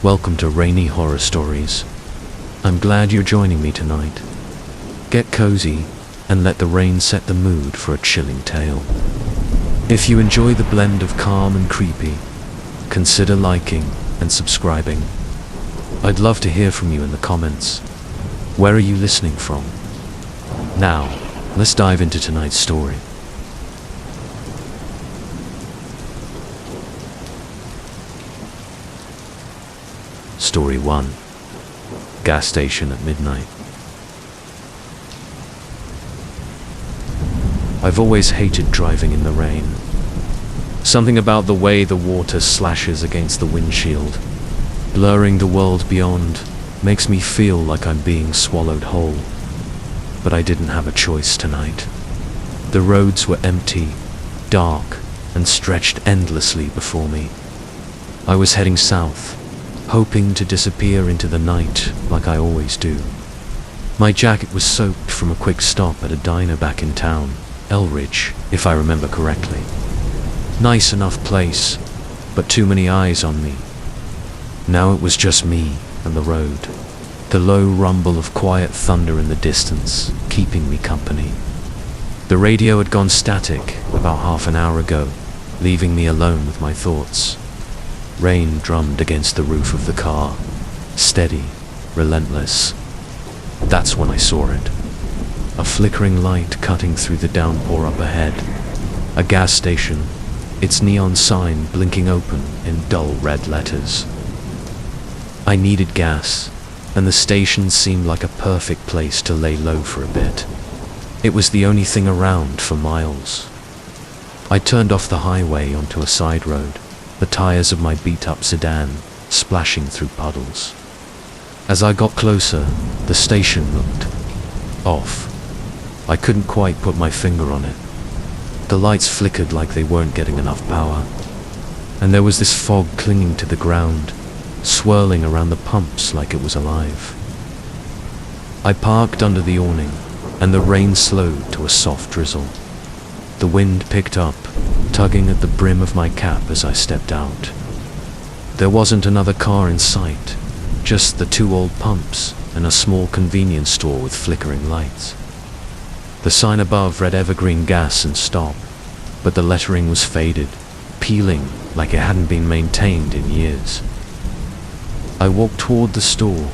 Welcome to Rainy Horror Stories. I'm glad you're joining me tonight. Get cozy and let the rain set the mood for a chilling tale. If you enjoy the blend of calm and creepy, consider liking and subscribing. I'd love to hear from you in the comments. Where are you listening from? Now, let's dive into tonight's story. Story 1. Gas station at midnight. I've always hated driving in the rain. Something about the way the water slashes against the windshield, blurring the world beyond, makes me feel like I'm being swallowed whole. But I didn't have a choice tonight. The roads were empty, dark, and stretched endlessly before me. I was heading south, hoping to disappear into the night like I always do. My jacket was soaked from a quick stop at a diner back in town, Elridge, if I remember correctly. Nice enough place, but too many eyes on me. Now it was just me and the road, the low rumble of quiet thunder in the distance, keeping me company. The radio had gone static about half an hour ago, leaving me alone with my thoughts. Rain drummed against the roof of the car, steady, relentless. That's when I saw it. A flickering light cutting through the downpour up ahead. A gas station, its neon sign blinking open in dull red letters. I needed gas, and the station seemed like a perfect place to lay low for a bit. It was the only thing around for miles. I turned off the highway onto a side road, the tires of my beat-up sedan splashing through puddles. As I got closer, the station looked off. I couldn't quite put my finger on it. The lights flickered like they weren't getting enough power, and there was this fog clinging to the ground, swirling around the pumps like it was alive. I parked under the awning, and the rain slowed to a soft drizzle. The wind picked up, tugging at the brim of my cap as I stepped out. There wasn't another car in sight, just the two old pumps and a small convenience store with flickering lights. The sign above read Evergreen Gas and Stop, but the lettering was faded, peeling like it hadn't been maintained in years. I walked toward the store,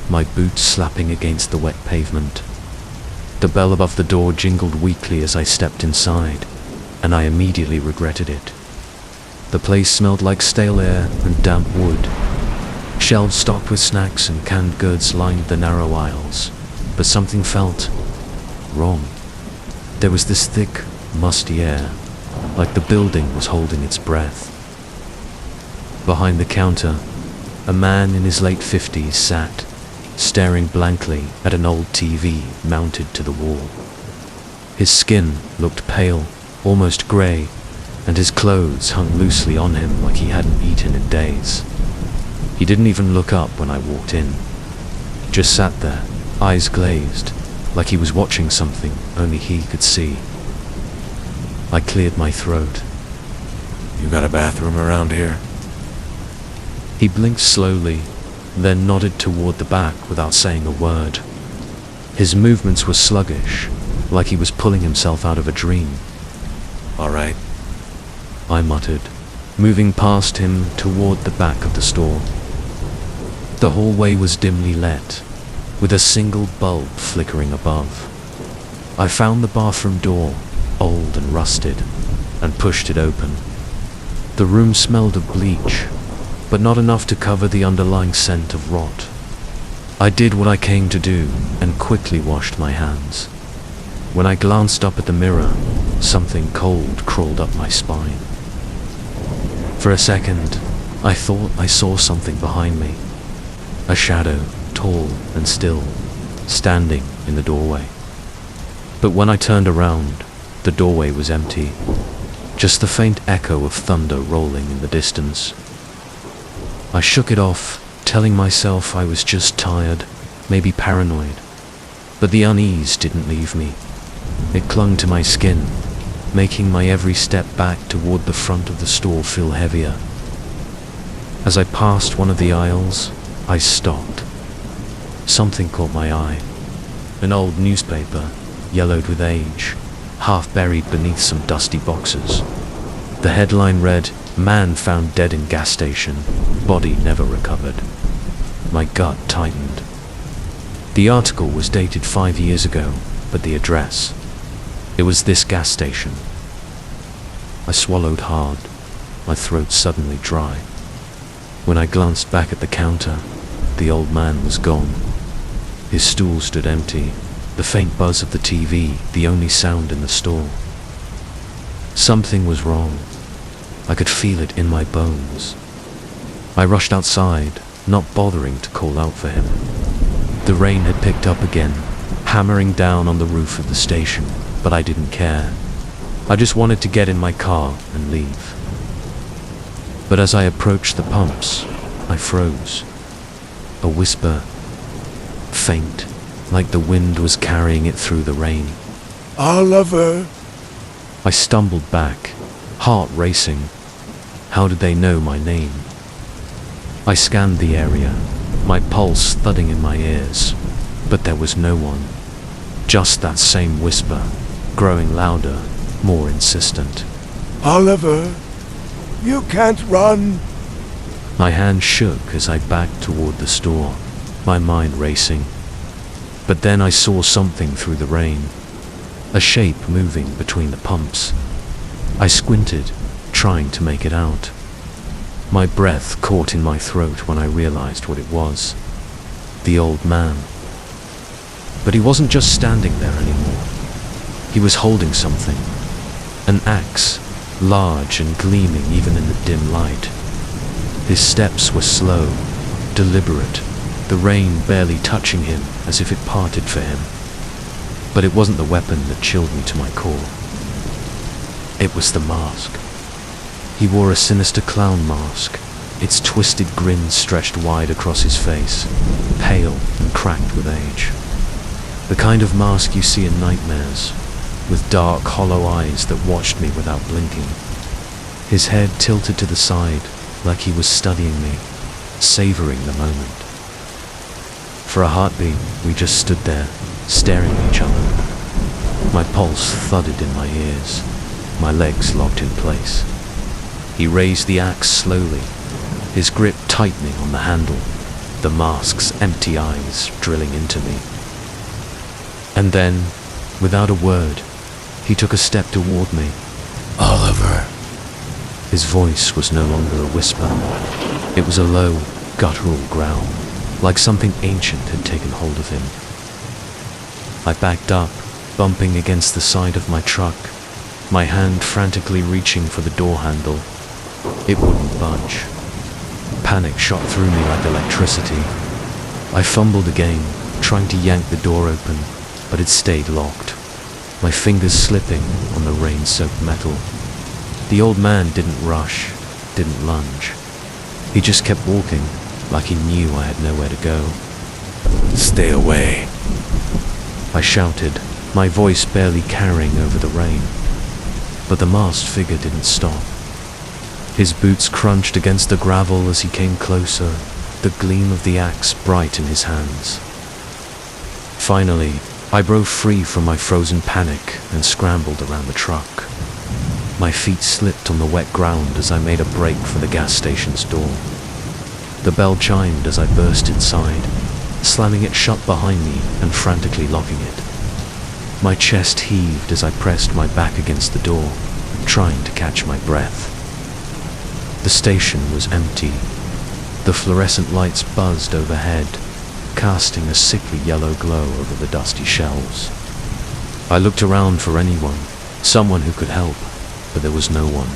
my boots slapping against the wet pavement. The bell above the door jingled weakly as I stepped inside, and I immediately regretted it. The place smelled like stale air and damp wood. Shelves stocked with snacks and canned goods lined the narrow aisles, but something felt wrong. There was this thick, musty air, like the building was holding its breath. Behind the counter, a man in his late 50s sat, staring blankly at an old TV mounted to the wall. His skin looked pale, almost grey, and his clothes hung loosely on him like he hadn't eaten in days. He didn't even look up when I walked in. Just sat there, eyes glazed, like he was watching something only he could see. I cleared my throat. "You got a bathroom around here?" He blinked slowly, then nodded toward the back without saying a word. His movements were sluggish, like he was pulling himself out of a dream. "All right," I muttered, moving past him toward the back of the store. The hallway was dimly lit, with a single bulb flickering above. I found the bathroom door, old and rusted, and pushed it open. The room smelled of bleach, but not enough to cover the underlying scent of rot. I did what I came to do and quickly washed my hands. When I glanced up at the mirror, something cold crawled up my spine. For a second, I thought I saw something behind me. A shadow, tall and still, standing in the doorway. But when I turned around, the doorway was empty, just the faint echo of thunder rolling in the distance. I shook it off, telling myself I was just tired, maybe paranoid. But the unease didn't leave me. It clung to my skin, making my every step back toward the front of the store feel heavier. As I passed one of the aisles, I stopped. Something caught my eye. An old newspaper, yellowed with age, half buried beneath some dusty boxes. The headline read, "Man found dead in gas station, body never recovered." My gut tightened. The article was dated 5 years ago, but the address, it was this gas station. I swallowed hard, my throat suddenly dry. When I glanced back at the counter, the old man was gone. His stool stood empty, the faint buzz of the TV the only sound in the store. Something was wrong. I could feel it in my bones. I rushed outside, not bothering to call out for him. The rain had picked up again, hammering down on the roof of the station, but I didn't care. I just wanted to get in my car and leave. But as I approached the pumps, I froze. A whisper, faint, like the wind was carrying it through the rain. Oliver! I stumbled back, heart racing. How did they know my name? I scanned the area, my pulse thudding in my ears, but there was no one. Just that same whisper, growing louder, more insistent. Oliver! You can't run! My hand shook as I backed toward the store, my mind racing. But then I saw something through the rain, a shape moving between the pumps. I squinted, trying to make it out. My breath caught in my throat when I realized what it was. The old man. But he wasn't just standing there anymore. He was holding something. An axe, large and gleaming even in the dim light. His steps were slow, deliberate, the rain barely touching him as if it parted for him. But it wasn't the weapon that chilled me to my core. It was the mask. He wore a sinister clown mask, its twisted grin stretched wide across his face, pale and cracked with age. The kind of mask you see in nightmares, with dark, hollow eyes that watched me without blinking. His head tilted to the side, like he was studying me, savoring the moment. For a heartbeat, we just stood there, staring at each other. My pulse thudded in my ears, my legs locked in place. He raised the axe slowly, his grip tightening on the handle, the mask's empty eyes drilling into me. And then, without a word, he took a step toward me. Oliver! His voice was no longer a whisper. It was a low, guttural growl, like something ancient had taken hold of him. I backed up, bumping against the side of my truck, my hand frantically reaching for the door handle. It wouldn't budge. Panic shot through me like electricity. I fumbled again, trying to yank the door open, but it stayed locked, my fingers slipping on the rain-soaked metal. The old man didn't rush, didn't lunge. He just kept walking, like he knew I had nowhere to go. Stay away. I shouted, my voice barely carrying over the rain. But the masked figure didn't stop. His boots crunched against the gravel as he came closer, the gleam of the axe bright in his hands. Finally, I broke free from my frozen panic and scrambled around the truck. My feet slipped on the wet ground as I made a break for the gas station's door. The bell chimed as I burst inside, slamming it shut behind me and frantically locking it. My chest heaved as I pressed my back against the door, trying to catch my breath. The station was empty. The fluorescent lights buzzed overhead, casting a sickly yellow glow over the dusty shelves. I looked around for anyone, someone who could help, but there was no one.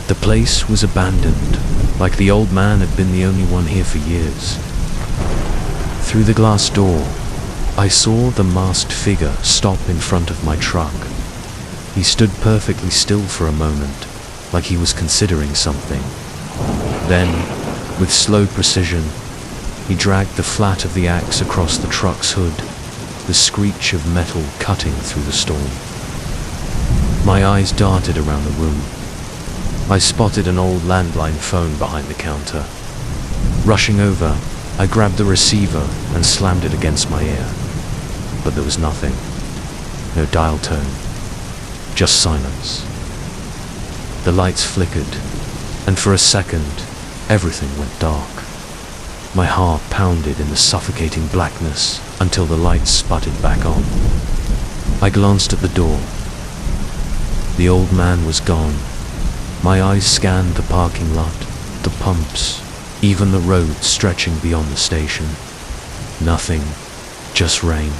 The place was abandoned, like the old man had been the only one here for years. Through the glass door, I saw the masked figure stop in front of my truck. He stood perfectly still for a moment, like he was considering something. Then, with slow precision, he dragged the flat of the axe across the truck's hood, the screech of metal cutting through the storm. My eyes darted around the room. I spotted an old landline phone behind the counter. Rushing over, I grabbed the receiver and slammed it against my ear. But there was nothing. No dial tone. Just silence. The lights flickered, and for a second, everything went dark. My heart pounded in the suffocating blackness until the lights sputtered back on. I glanced at the door. The old man was gone. My eyes scanned the parking lot, the pumps, even the road stretching beyond the station. Nothing, just rain.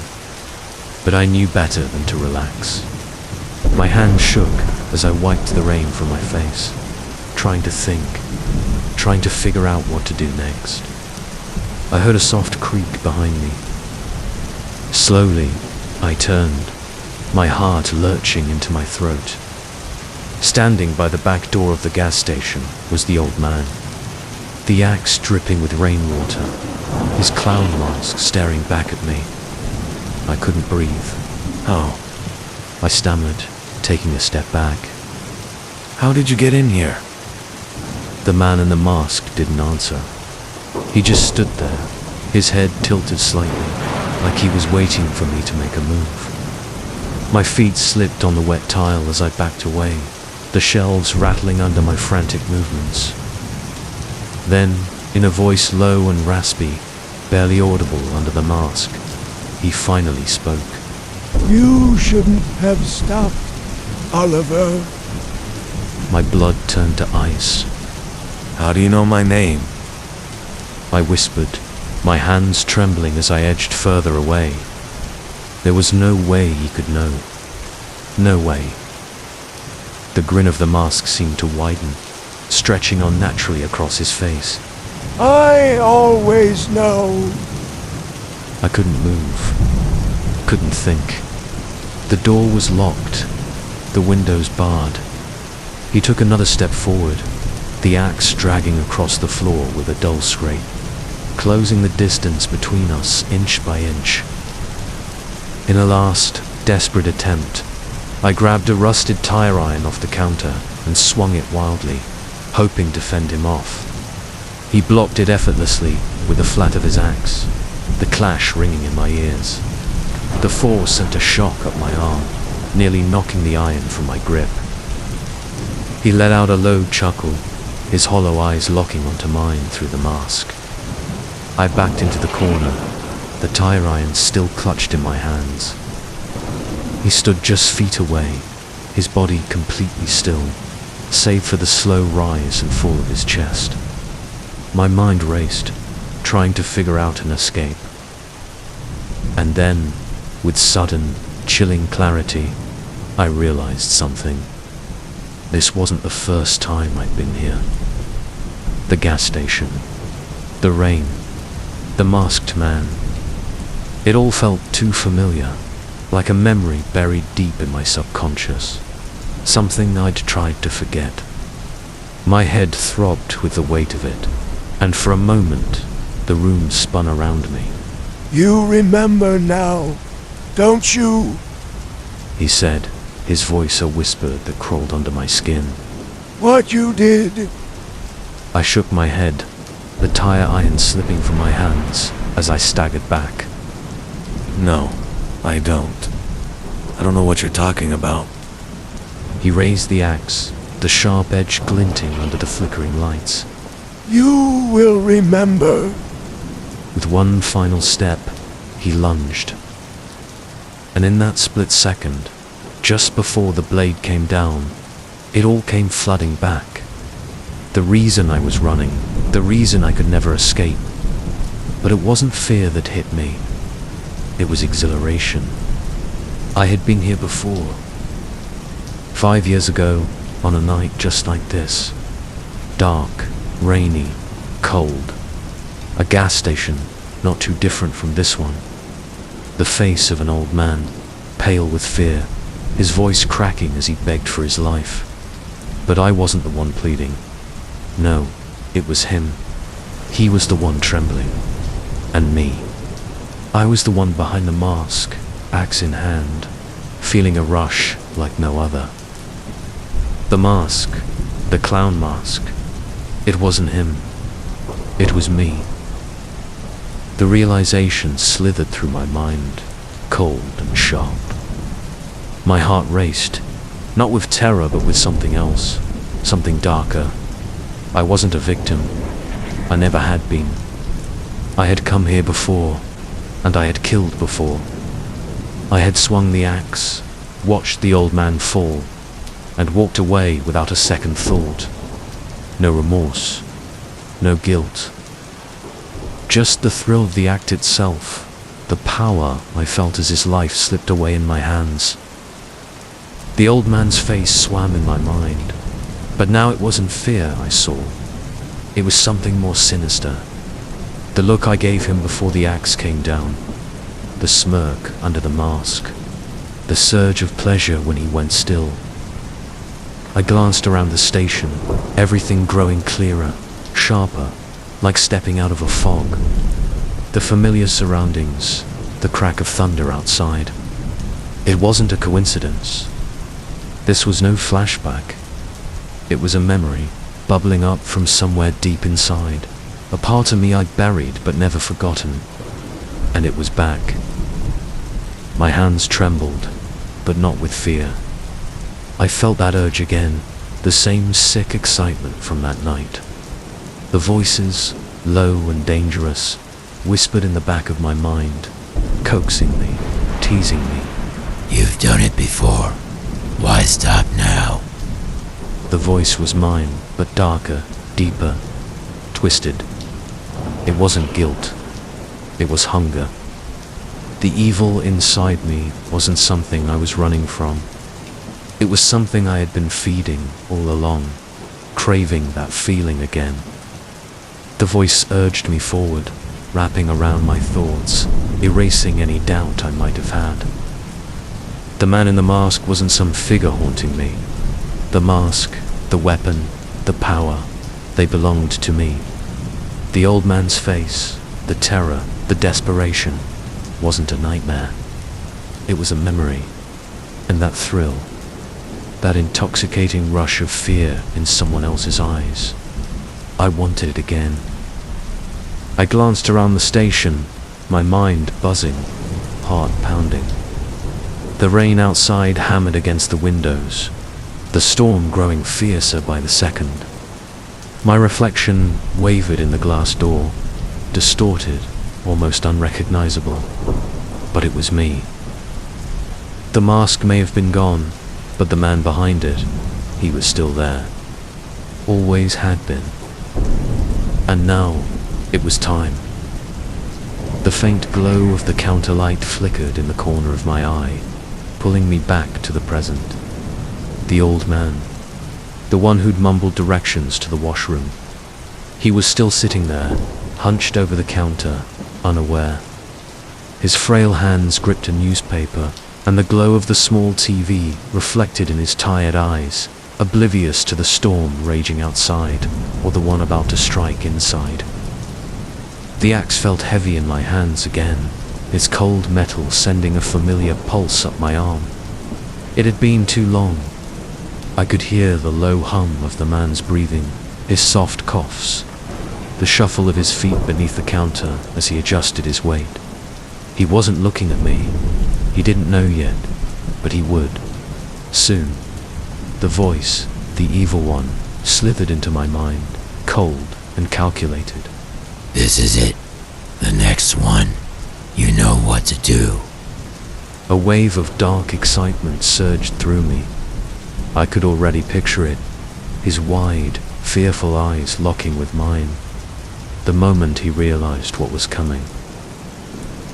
But I knew better than to relax. My hand shook as I wiped the rain from my face, trying to think, trying to figure out what to do next. I heard a soft creak behind me. Slowly, I turned, my heart lurching into my throat. Standing by the back door of the gas station was the old man, the axe dripping with rainwater, his clown mask staring back at me. I couldn't breathe. Oh, I stammered, taking a step back. how did you get in here? The man in the mask didn't answer. He just stood there, his head tilted slightly, like he was waiting for me to make a move. My feet slipped on the wet tile as I backed away, the shelves rattling under my frantic movements. Then, in a voice low and raspy, barely audible under the mask, he finally spoke. You shouldn't have stopped, Oliver. My blood turned to ice. How do you know my name? I whispered, my hands trembling as I edged further away. There was no way he could know. No way. The grin of the mask seemed to widen, stretching unnaturally across his face. I always know. I couldn't move. Couldn't think. The door was locked. The windows barred. He took another step forward, the axe dragging across the floor with a dull scrape, closing the distance between us inch by inch. In a last, desperate attempt, I grabbed a rusted tire iron off the counter and swung it wildly, hoping to fend him off. He blocked it effortlessly with the flat of his axe, the clash ringing in my ears. The force sent a shock up my arm, nearly knocking the iron from my grip. He let out a low chuckle, his hollow eyes locking onto mine through the mask. I backed into the corner, the tire iron still clutched in my hands. He stood just feet away, his body completely still, save for the slow rise and fall of his chest. My mind raced, trying to figure out an escape. And then, with sudden, chilling clarity, I realized something. This wasn't the first time I'd been here. The gas station, the rain, the masked man. It all felt too familiar, like a memory buried deep in my subconscious, something I'd tried to forget. My head throbbed with the weight of it, and for a moment, the room spun around me. You remember now, don't you? He said, his voice a whisper that crawled under my skin. What you did? I shook my head, the tire iron slipping from my hands as I staggered back. No, I don't. I don't know what you're talking about. He raised the axe, the sharp edge glinting under the flickering lights. You will remember. With one final step, he lunged. And in that split second, just before the blade came down, it all came flooding back. The reason I was running, the reason I could never escape. But it wasn't fear that hit me. It was exhilaration. I had been here before. 5 years ago, on a night just like this. Dark, rainy, cold. A gas station, not too different from this one. The face of an old man, pale with fear, his voice cracking as he begged for his life. But I wasn't the one pleading. No, it was him. He was the one trembling. And me. I was the one behind the mask, axe in hand, feeling a rush like no other. The mask, The clown mask. It wasn't him. It was me. The realization slithered through my mind, cold and sharp. My heart raced, not with terror but with something else, something darker. I wasn't a victim. I never had been. I had come here before, and I had killed before. I had swung the axe, watched the old man fall, and walked away without a second thought. No remorse, no guilt. Just the thrill of the act itself, the power I felt as his life slipped away in my hands. The old man's face swam in my mind, but now it wasn't fear I saw. It was something more sinister. The look I gave him before the axe came down, the smirk under the mask, the surge of pleasure when he went still. I glanced around the station, everything growing clearer, sharper, like stepping out of a fog. The familiar surroundings, the crack of thunder outside. It wasn't a coincidence. This was no flashback. It was a memory, bubbling up from somewhere deep inside. A part of me I'd buried but never forgotten. And it was back. My hands trembled, but not with fear. I felt that urge again, the same sick excitement from that night. The voices, low and dangerous, whispered in the back of my mind, coaxing me, teasing me. You've done it before. Why stop now? The voice was mine, but darker, deeper, twisted. It wasn't guilt. It was hunger. The evil inside me wasn't something I was running from. It was something I had been feeding all along, craving that feeling again. The voice urged me forward, wrapping around my thoughts, erasing any doubt I might have had. The man in the mask wasn't some figure haunting me. The mask, the weapon, the power, they belonged to me. The old man's face, the terror, the desperation, wasn't a nightmare. It was a memory, and that thrill, that intoxicating rush of fear in someone else's eyes. I wanted it again. I glanced around the station, my mind buzzing, heart pounding. The rain outside hammered against the windows, the storm growing fiercer by the second. My reflection wavered in the glass door, distorted, almost unrecognizable. But it was me. The mask may have been gone, but the man behind it, he was still there. Always had been. And now, it was time. The faint glow of the counter light flickered in the corner of my eye, pulling me back to the present. The old man, the one who'd mumbled directions to the washroom. He was still sitting there, hunched over the counter, unaware. His frail hands gripped a newspaper, and the glow of the small TV reflected in his tired eyes, oblivious to the storm raging outside, or the one about to strike inside. The axe felt heavy in my hands again, its cold metal sending a familiar pulse up my arm. It had been too long. I could hear the low hum of the man's breathing, his soft coughs, the shuffle of his feet beneath the counter as he adjusted his weight. He wasn't looking at me. He didn't know yet, but he would. Soon. The voice, the evil one, slithered into my mind, cold and calculated. This is it. The next one. You know what to do. A wave of dark excitement surged through me. I could already picture it, his wide, fearful eyes locking with mine, the moment he realized what was coming.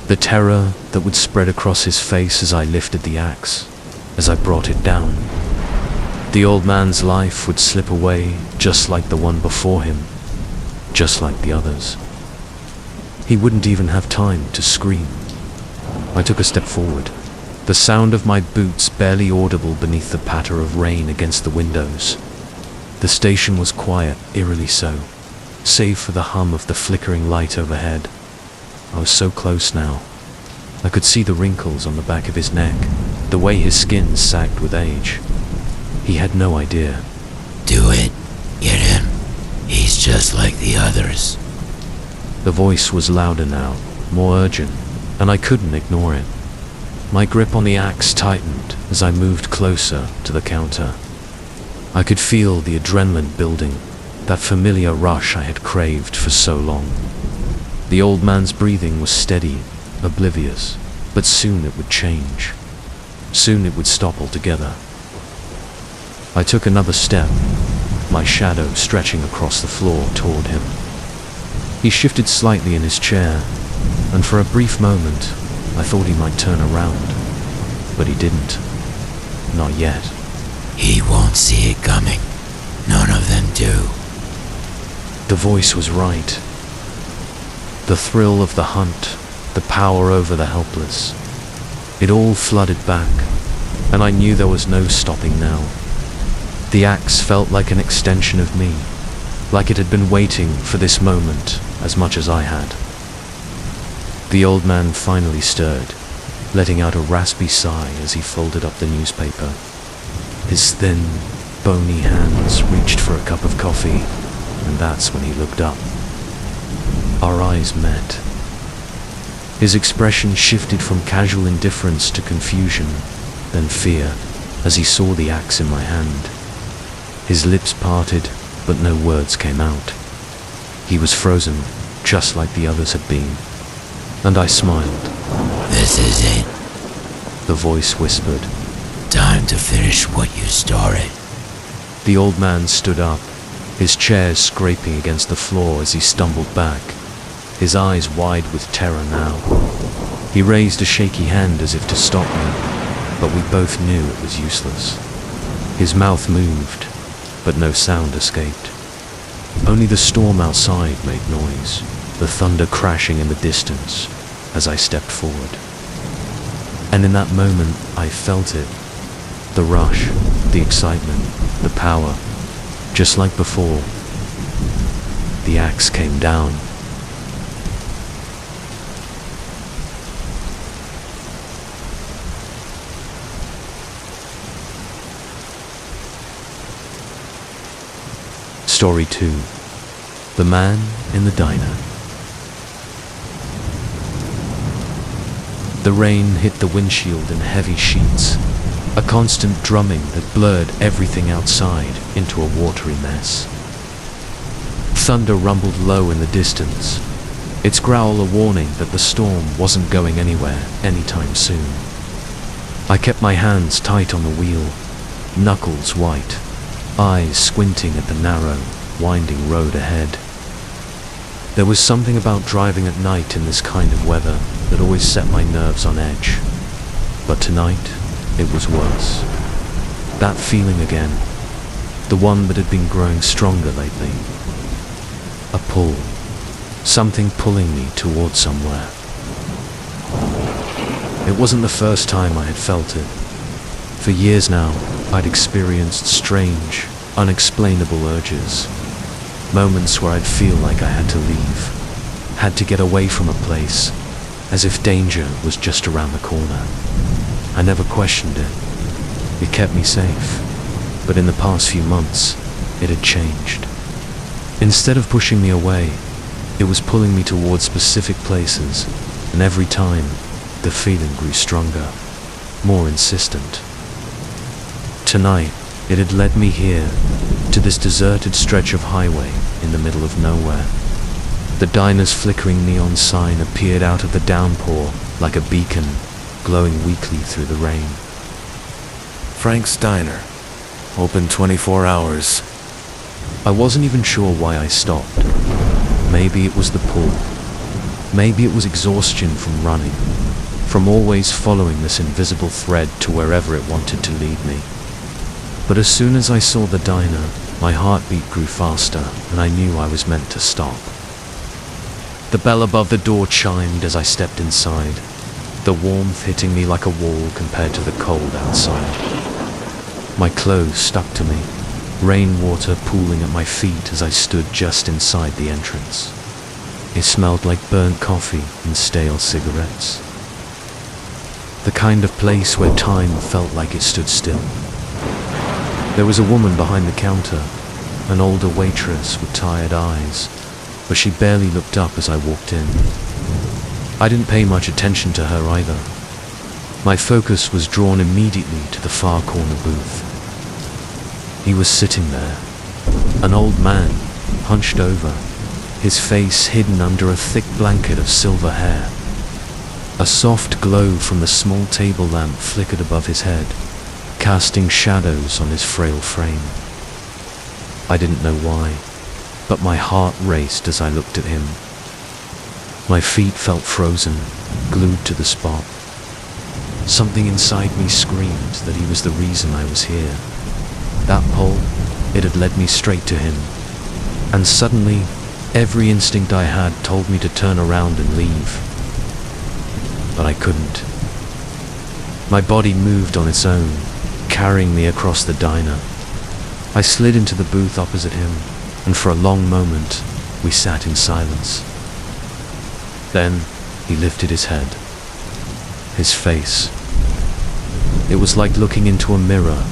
The terror that would spread across his face as I lifted the axe, as I brought it down. The old man's life would slip away just like the one before him, just like the others. He wouldn't even have time to scream. I took a step forward, the sound of my boots barely audible beneath the patter of rain against the windows. The station was quiet, eerily so, save for the hum of the flickering light overhead. I was so close now. I could see the wrinkles on the back of his neck, the way his skin sagged with age. He had no idea. Do it. just like the others. The voice was louder now, more urgent, and I couldn't ignore it. My grip on the axe tightened as I moved closer to the counter. I could feel the adrenaline building, that familiar rush I had craved for so long. The old man's breathing was steady, oblivious, but soon it would change. Soon it would stop altogether. I took another step, my shadow stretching across the floor toward him. He shifted slightly in his chair, and for a brief moment, I thought he might turn around, but he didn't. Not yet. He won't see it coming. None of them do. The voice was right. The thrill of the hunt, the power over the helpless. It all flooded back, and I knew there was no stopping now. The axe felt like an extension of me, like it had been waiting for this moment as much as I had. The old man finally stirred, letting out a raspy sigh as he folded up the newspaper. His thin, bony hands reached for a cup of coffee, and that's when he looked up. Our eyes met. His expression shifted from casual indifference to confusion, then fear, as he saw the axe in my hand. His lips parted, but no words came out. He was frozen, just like the others had been. And I smiled. This is it. The voice whispered. Time to finish what you started. The old man stood up, his chair scraping against the floor as he stumbled back, his eyes wide with terror now. He raised a shaky hand as if to stop me, but we both knew it was useless. His mouth moved, but no sound escaped. Only the storm outside made noise, the thunder crashing in the distance as I stepped forward. And in that moment, I felt it. The rush, the excitement, the power. Just like before, the axe came down. Story 2. The Man in the Diner. The rain hit the windshield in heavy sheets, a constant drumming that blurred everything outside into a watery mess. Thunder rumbled low in the distance, its growl a warning that the storm wasn't going anywhere anytime soon. I kept my hands tight on the wheel, knuckles white, eyes squinting at the narrow, winding road ahead. There was something about driving at night in this kind of weather that always set my nerves on edge. But tonight, it was worse. That feeling again, the one that had been growing stronger lately. A pull, something pulling me towards somewhere. It wasn't the first time I had felt it. For years now, I'd experienced strange, unexplainable urges. Moments where I'd feel like I had to leave, had to get away from a place, as if danger was just around the corner. I never questioned it. It kept me safe. But in the past few months, it had changed. Instead of pushing me away, it was pulling me towards specific places, and every time, the feeling grew stronger, more insistent. Tonight, it had led me here, to this deserted stretch of highway in the middle of nowhere. The diner's flickering neon sign appeared out of the downpour like a beacon, glowing weakly through the rain. Frank's Diner. Open 24 hours. I wasn't even sure why I stopped. Maybe it was the pull. Maybe it was exhaustion from running, from always following this invisible thread to wherever it wanted to lead me. But as soon as I saw the diner, my heartbeat grew faster, and I knew I was meant to stop. The bell above the door chimed as I stepped inside, the warmth hitting me like a wall compared to the cold outside. My clothes stuck to me, rainwater pooling at my feet as I stood just inside the entrance. It smelled like burnt coffee and stale cigarettes. The kind of place where time felt like it stood still. There was a woman behind the counter, an older waitress with tired eyes, but she barely looked up as I walked in. I didn't pay much attention to her either. My focus was drawn immediately to the far corner booth. He was sitting there, an old man, hunched over, his face hidden under a thick blanket of silver hair. A soft glow from the small table lamp flickered above his head, casting shadows on his frail frame. I didn't know why, but my heart raced as I looked at him. My feet felt frozen, glued to the spot. Something inside me screamed that he was the reason I was here. That pole, it had led me straight to him. And suddenly, every instinct I had told me to turn around and leave. But I couldn't. My body moved on its own, carrying me across the diner. I slid into the booth opposite him, and for a long moment, we sat in silence. Then, he lifted his head. His face. It was like looking into a mirror,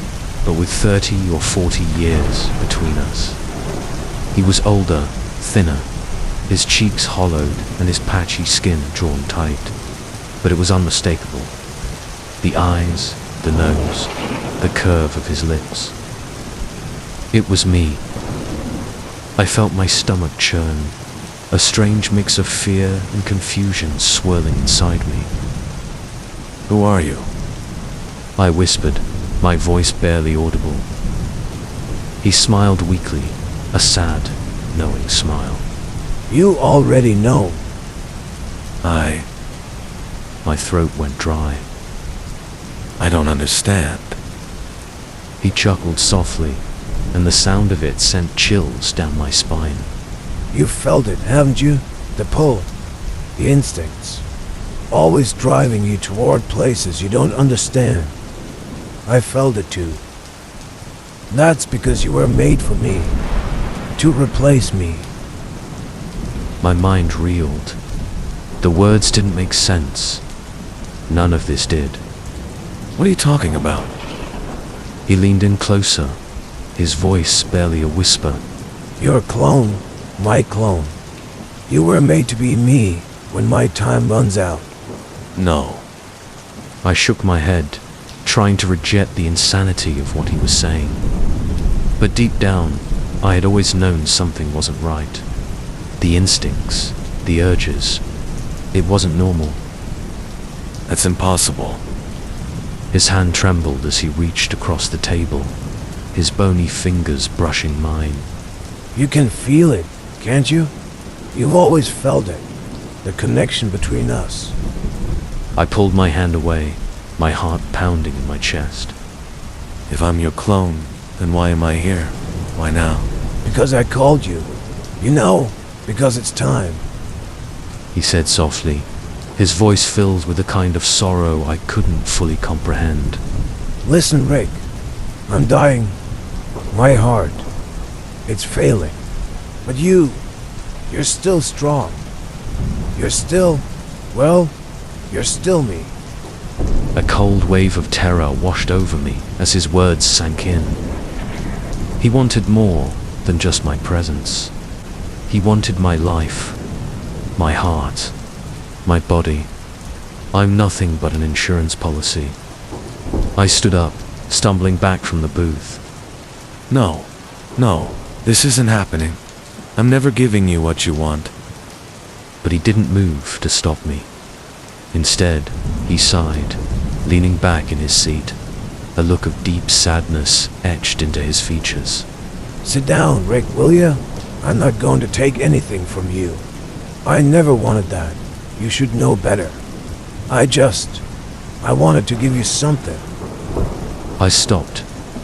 but with 30 or 40 years between us. He was older, thinner, his cheeks hollowed and his patchy skin drawn tight, but it was unmistakable. The eyes, the nose, the curve of his lips. It was me. I felt my stomach churn, a strange mix of fear and confusion swirling inside me. Who are you? I whispered, my voice barely audible. He smiled weakly, a sad, knowing smile. You already know. My throat went dry. I don't understand. He chuckled softly, and the sound of it sent chills down my spine. You felt it, haven't you? The pull, the instincts, always driving you toward places you don't understand. I felt it too. That's because you were made for me, to replace me. My mind reeled. The words didn't make sense. None of this did. What are you talking about? He leaned in closer, his voice barely a whisper. Your clone, my clone. You were made to be me when my time runs out. No. I shook my head, trying to reject the insanity of what he was saying. But deep down, I had always known something wasn't right. The instincts, the urges. It wasn't normal. That's impossible. His hand trembled as he reached across the table, his bony fingers brushing mine. You can feel it, can't you? You've always felt it, the connection between us. I pulled my hand away, my heart pounding in my chest. If I'm your clone, then why am I here? Why now? Because I called you. You know, because it's time. He said softly, his voice filled with a kind of sorrow I couldn't fully comprehend. Listen, Rick. I'm dying. My heart. It's failing. But you're still strong. You're still me. A cold wave of terror washed over me as his words sank in. He wanted more than just my presence. He wanted my life, my heart, my body. I'm nothing but an insurance policy. I stood up, stumbling back from the booth. No, this isn't happening. I'm never giving you what you want. But he didn't move to stop me. Instead, he sighed, leaning back in his seat, a look of deep sadness etched into his features. Sit down, Rick, will ya? I'm not going to take anything from you. I never wanted that. You should know better. I wanted to give you something. I stopped,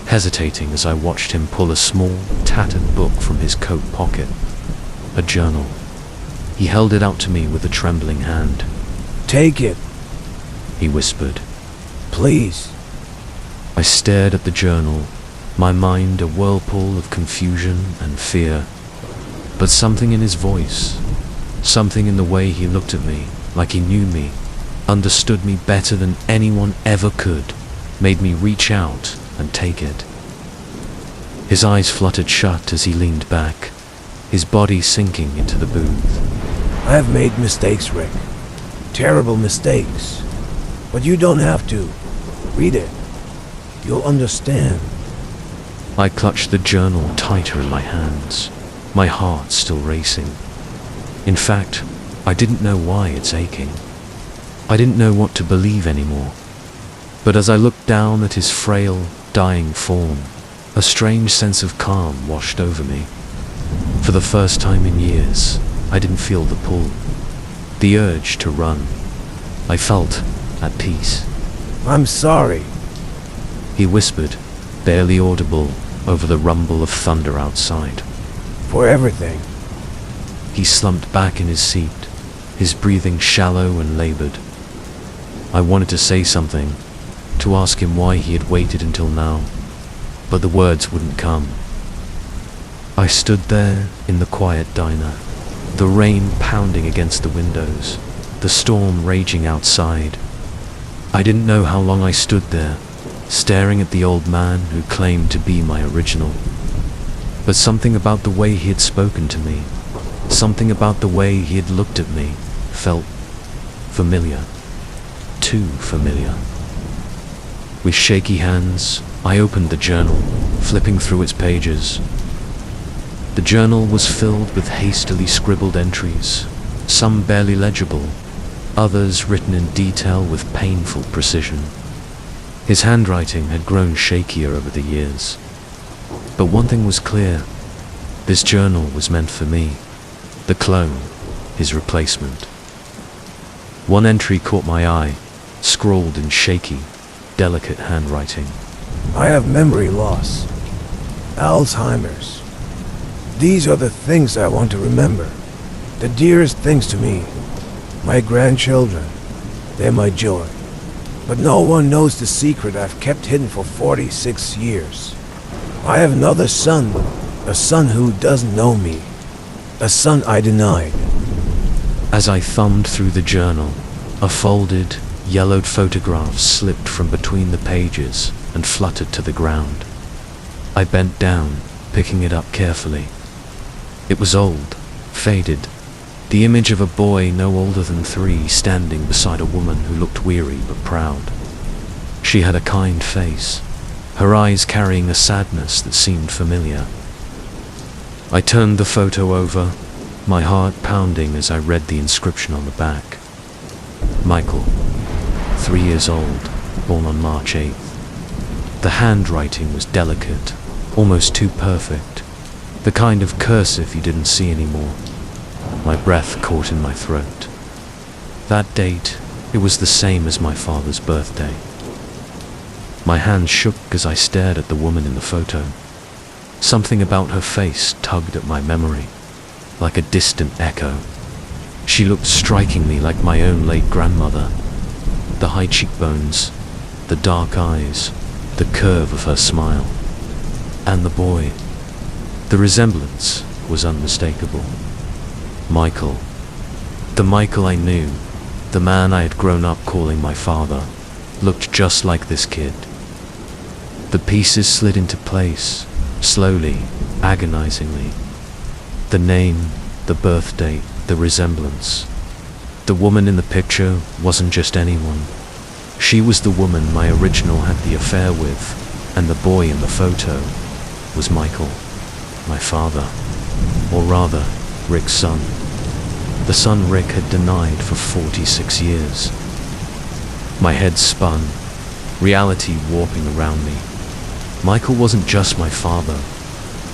hesitating as I watched him pull a small, tattered book from his coat pocket. A journal. He held it out to me with a trembling hand. Take it, he whispered. please. I stared at the journal, my mind a whirlpool of confusion and fear. But something in his voice, something in the way he looked at me, like he knew me, understood me better than anyone ever could, made me reach out and take it. His eyes fluttered shut as he leaned back, his body sinking into the booth. I have made mistakes, Rick. Terrible mistakes. But you don't have to. Read it. You'll understand. I clutched the journal tighter in my hands, my heart still racing. In fact, I didn't know why it's aching. I didn't know what to believe anymore. But as I looked down at his frail, dying form, a strange sense of calm washed over me. For the first time in years, I didn't feel the pull, the urge to run. I felt at peace. I'm sorry. He whispered, barely audible over the rumble of thunder outside. For everything. He slumped back in his seat, his breathing shallow and labored. I wanted to say something, to ask him why he had waited until now, but the words wouldn't come. I stood there in the quiet diner, the rain pounding against the windows, the storm raging outside. I didn't know how long I stood there, staring at the old man who claimed to be my original. But something about the way he had spoken to me, something about the way he had looked at me, felt familiar. Too familiar. With shaky hands, I opened the journal, flipping through its pages. The journal was filled with hastily scribbled entries, some barely legible, others written in detail with painful precision. His handwriting had grown shakier over the years. But one thing was clear. This journal was meant for me, the clone, his replacement. One entry caught my eye, scrawled in shaky, delicate handwriting. I have memory loss. Alzheimer's. These are the things I want to remember. The dearest things to me. My grandchildren. They're my joy. But no one knows the secret I've kept hidden for 46 years. I have another son. A son who doesn't know me. A son I denied. As I thumbed through the journal, a folded, yellowed photograph slipped from between the pages and fluttered to the ground. I bent down, picking it up carefully. It was old, faded, the image of a boy no older than 3 standing beside a woman who looked weary but proud. She had a kind face, her eyes carrying a sadness that seemed familiar. I turned the photo over, my heart pounding as I read the inscription on the back. Michael, 3 years old, born on March 8th. The handwriting was delicate, almost too perfect, the kind of cursive you didn't see anymore. My breath caught in my throat. That date, it was the same as my father's birthday. My hands shook as I stared at the woman in the photo. Something about her face tugged at my memory, like a distant echo. She looked strikingly like my own late grandmother. The high cheekbones, the dark eyes, the curve of her smile. And the boy. The resemblance was unmistakable. Michael. The Michael I knew, the man I had grown up calling my father, looked just like this kid. The pieces slid into place, slowly, agonizingly. The name, the birth date, the resemblance. The woman in the picture wasn't just anyone. She was the woman my original had the affair with, and the boy in the photo was Michael, my father, or rather, Rick's son. The son Rick had denied for 46 years. My head spun, reality warping around me. Michael wasn't just my father.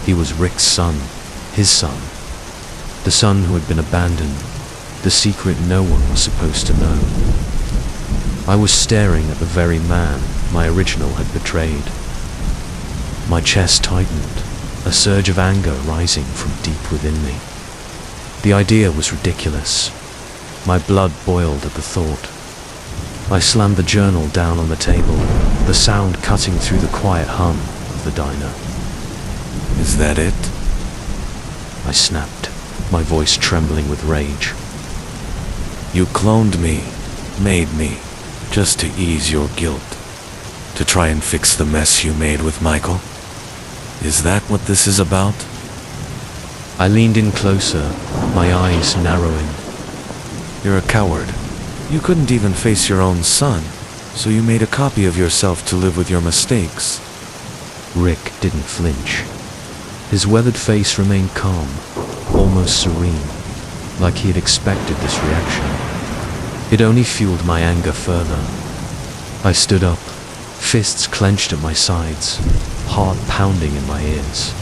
He was Rick's son, his son. The son who had been abandoned, the secret no one was supposed to know. I was staring at the very man my original had betrayed. My chest tightened, a surge of anger rising from deep within me. The idea was ridiculous. My blood boiled at the thought. I slammed the journal down on the table, the sound cutting through the quiet hum of the diner. Is that it? I snapped, my voice trembling with rage. You cloned me, made me, just to ease your guilt, to try and fix the mess you made with Michael? Is that what this is about? I leaned in closer, my eyes narrowing. You're a coward. You couldn't even face your own son, so you made a copy of yourself to live with your mistakes. Rick didn't flinch. His weathered face remained calm, almost serene, like he had expected this reaction. It only fueled my anger further. I stood up, fists clenched at my sides, heart pounding in my ears.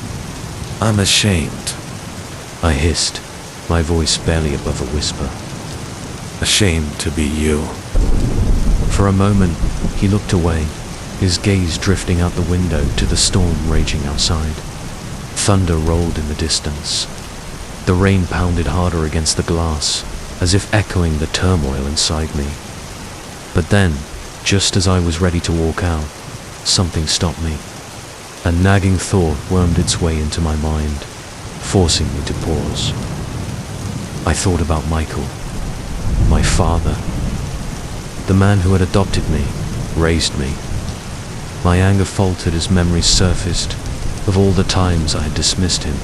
I'm ashamed. I hissed, my voice barely above a whisper. Ashamed to be you. For a moment, he looked away, his gaze drifting out the window to the storm raging outside. Thunder rolled in the distance. The rain pounded harder against the glass, as if echoing the turmoil inside me. But then, just as I was ready to walk out, something stopped me. A nagging thought wormed its way into my mind, forcing me to pause. I thought about Michael, my father, the man who had adopted me, raised me. My anger faltered as memories surfaced of all the times I had dismissed him,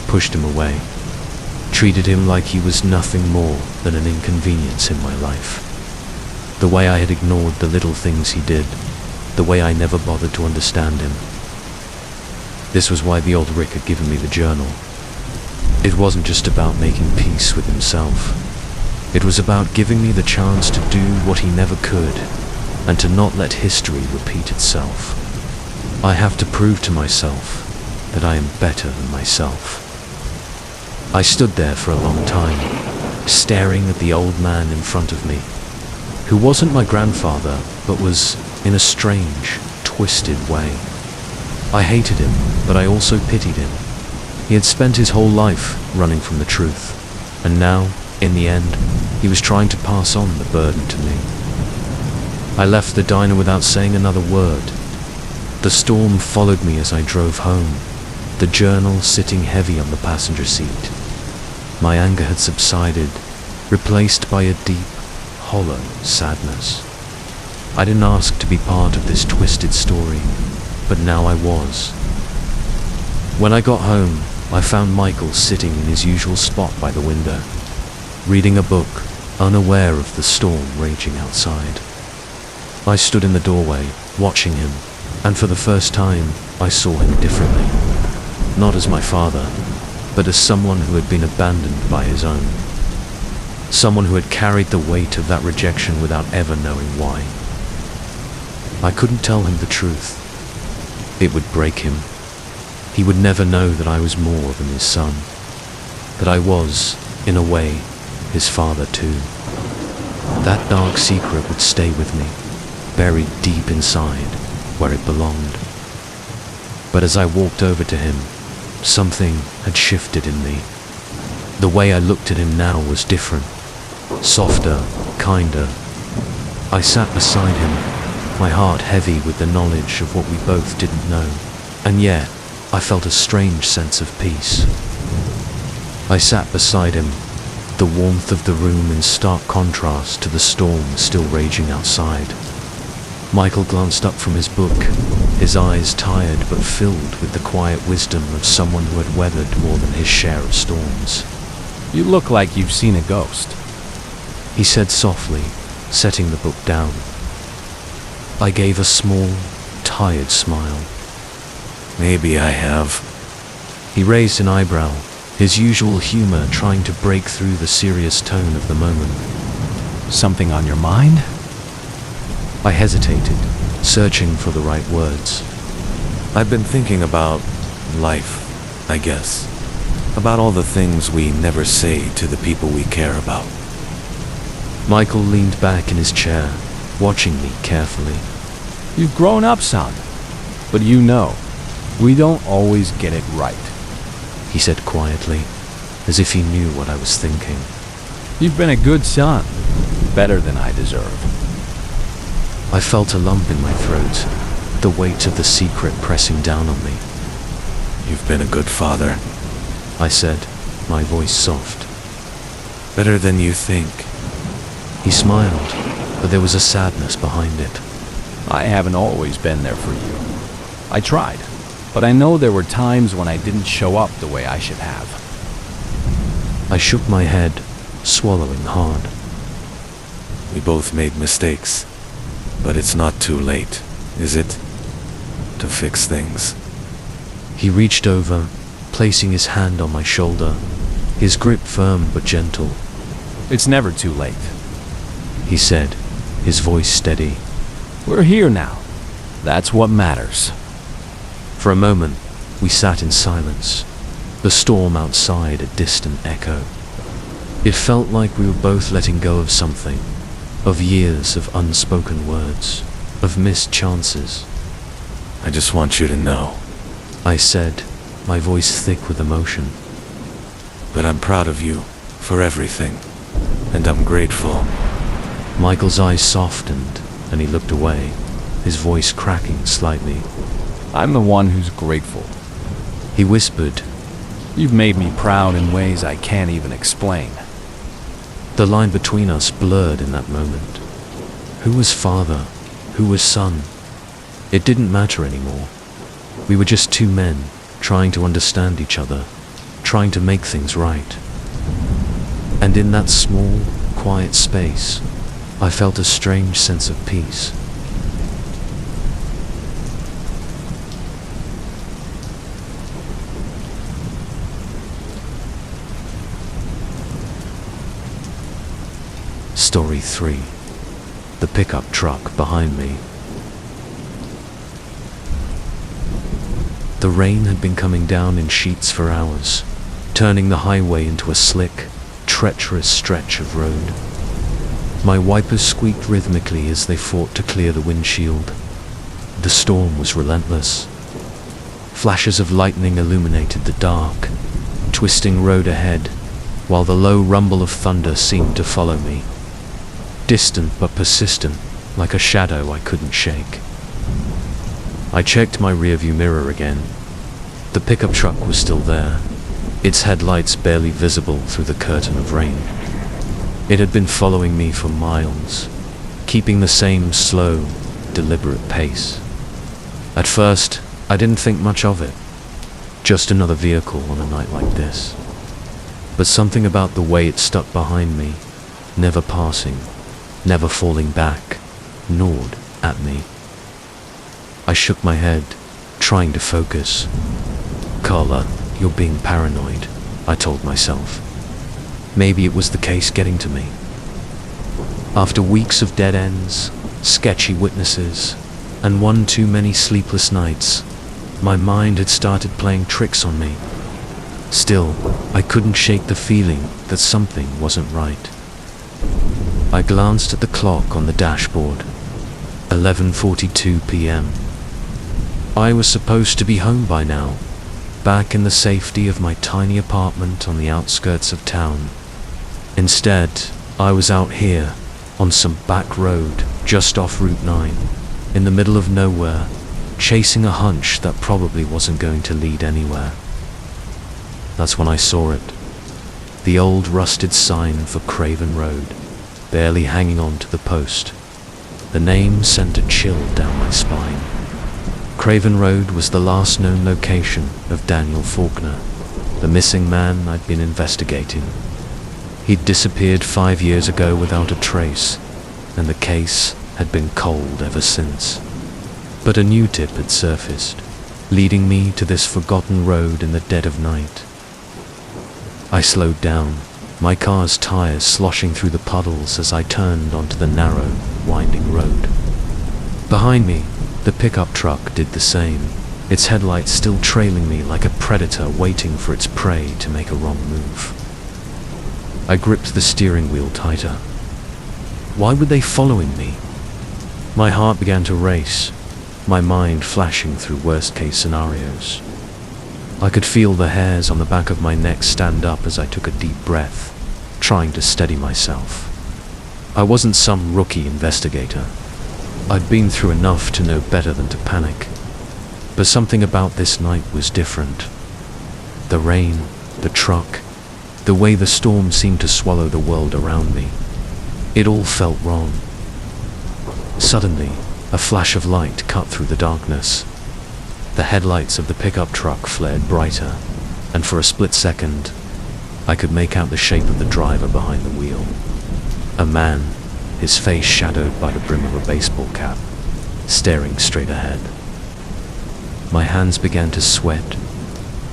pushed him away, treated him like he was nothing more than an inconvenience in my life. The way I had ignored the little things he did, the way I never bothered to understand him. This was why the old Rick had given me the journal. It wasn't just about making peace with himself. It was about giving me the chance to do what he never could, and to not let history repeat itself. I have to prove to myself that I am better than myself. I stood there for a long time, staring at the old man in front of me, who wasn't my grandfather, but was, in a strange, twisted way. I hated him, but I also pitied him. He had spent his whole life running from the truth, and now, in the end, he was trying to pass on the burden to me. I left the diner without saying another word. The storm followed me as I drove home, the journal sitting heavy on the passenger seat. My anger had subsided, replaced by a deep, hollow sadness. I didn't ask to be part of this twisted story, but now I was. When I got home, I found Michael sitting in his usual spot by the window, reading a book, unaware of the storm raging outside. I stood in the doorway, watching him, and for the first time, I saw him differently. Not as my father, but as someone who had been abandoned by his own. Someone who had carried the weight of that rejection without ever knowing why. I couldn't tell him the truth. It would break him. He would never know that I was more than his son. That I was, in a way, his father too. That dark secret would stay with me, buried deep inside, where it belonged. But as I walked over to him, something had shifted in me. The way I looked at him now was different, softer, kinder. I sat beside him, my heart heavy with the knowledge of what we both didn't know, and yet I felt a strange sense of peace. I sat beside him, the warmth of the room in stark contrast to the storm still raging outside. Michael glanced up from his book, his eyes tired but filled with the quiet wisdom of someone who had weathered more than his share of storms. You look like you've seen a ghost, he said softly, setting the book down. I gave a small, tired smile. Maybe I have. He raised an eyebrow, his usual humor trying to break through the serious tone of the moment. Something on your mind? I hesitated, searching for the right words. I've been thinking about life, I guess. About all the things we never say to the people we care about. Michael leaned back in his chair, watching me carefully. You've grown up, son. But you know, we don't always get it right, he said quietly, as if he knew what I was thinking. You've been a good son, better than I deserve. I felt a lump in my throat, the weight of the secret pressing down on me. You've been a good father, I said, my voice soft. better than you think. He smiled, but there was a sadness behind it. I haven't always been there for you. I tried. But I know there were times when I didn't show up the way I should have. I shook my head, swallowing hard. We both made mistakes, but it's not too late, is it? To fix things. He reached over, placing his hand on my shoulder, his grip firm but gentle. It's never too late. He said, his voice steady. We're here now. That's what matters. For a moment, we sat in silence, the storm outside a distant echo. It felt like we were both letting go of something, of years of unspoken words, of missed chances. I just want you to know, I said, my voice thick with emotion. that I'm proud of you for everything, and I'm grateful. Michael's eyes softened, and he looked away, his voice cracking slightly. I'm the one who's grateful. He whispered, You've made me proud in ways I can't even explain. The line between us blurred in that moment. Who was father? Who was son? It didn't matter anymore. We were just two men, trying to understand each other, trying to make things right. And in that small, quiet space, I felt a strange sense of peace. Story 3. The pickup truck behind me. The rain had been coming down in sheets for hours, turning the highway into a slick, treacherous stretch of road. My wipers squeaked rhythmically as they fought to clear the windshield. The storm was relentless. Flashes of lightning illuminated the dark, twisting road ahead, while the low rumble of thunder seemed to follow me. Distant but persistent, like a shadow I couldn't shake. I checked my rearview mirror again. The pickup truck was still there, its headlights barely visible through the curtain of rain. It had been following me for miles, keeping the same slow, deliberate pace. At first, I didn't think much of it. Just another vehicle on a night like this. But something about the way it stuck behind me, never passing, never falling back, gnawed at me. I shook my head, trying to focus. Carla, you're being paranoid, I told myself. Maybe it was the case getting to me. After weeks of dead ends, sketchy witnesses, and one too many sleepless nights, my mind had started playing tricks on me. Still, I couldn't shake the feeling that something wasn't right. I glanced at the clock on the dashboard. 11:42 p.m. I was supposed to be home by now, back in the safety of my tiny apartment on the outskirts of town. Instead, I was out here, on some back road just off Route 9, in the middle of nowhere, chasing a hunch that probably wasn't going to lead anywhere. That's when I saw it. The old rusted sign for Craven Road, barely hanging on to the post. The name sent a chill down my spine. Craven Road was the last known location of Daniel Faulkner, the missing man I'd been investigating. He'd disappeared 5 years ago without a trace, and the case had been cold ever since. But a new tip had surfaced, leading me to this forgotten road in the dead of night. I slowed down, my car's tires sloshing through the puddles as I turned onto the narrow, winding road. Behind me, the pickup truck did the same, its headlights still trailing me like a predator waiting for its prey to make a wrong move. I gripped the steering wheel tighter. Why were they following me? My heart began to race, my mind flashing through worst-case scenarios. I could feel the hairs on the back of my neck stand up as I took a deep breath, trying to steady myself. I wasn't some rookie investigator. I'd been through enough to know better than to panic. But something about this night was different. The rain, the truck, the way the storm seemed to swallow the world around me. It all felt wrong. Suddenly, a flash of light cut through the darkness. The headlights of the pickup truck flared brighter, and for a split second, I could make out the shape of the driver behind the wheel. A man, his face shadowed by the brim of a baseball cap, staring straight ahead. My hands began to sweat